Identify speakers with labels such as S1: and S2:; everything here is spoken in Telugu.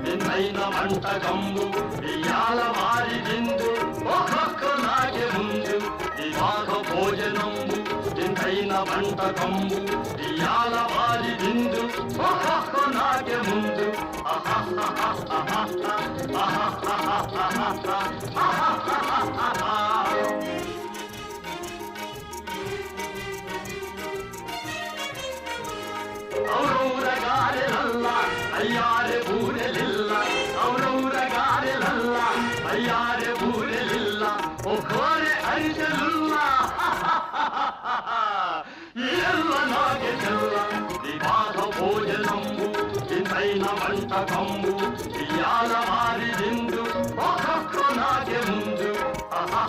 S1: వింతైన వంటకంబు ఇయాల వారి విందు ఒక్కొక్క నాకే ముందు వివాహ భోజనంబు వింతైన వంటకంబు ఇయాల వారి విందు ఒక్కొక్క నాకే ముందు ఔరౌరగారెలల్ల అయ్యారె బూరెలిల్ల ఔరౌరగారెలల్ల అయ్యారె బూరెలిల్ల ఒక్కోరె అరిసెలుల్ల ఎల్ల నాగే చెల్ల వివాహ భోజనంబు వింతైన వంటకంబు ఇయాల వారి విందు ఒక్కొక్క నాగే ముందు ఆహా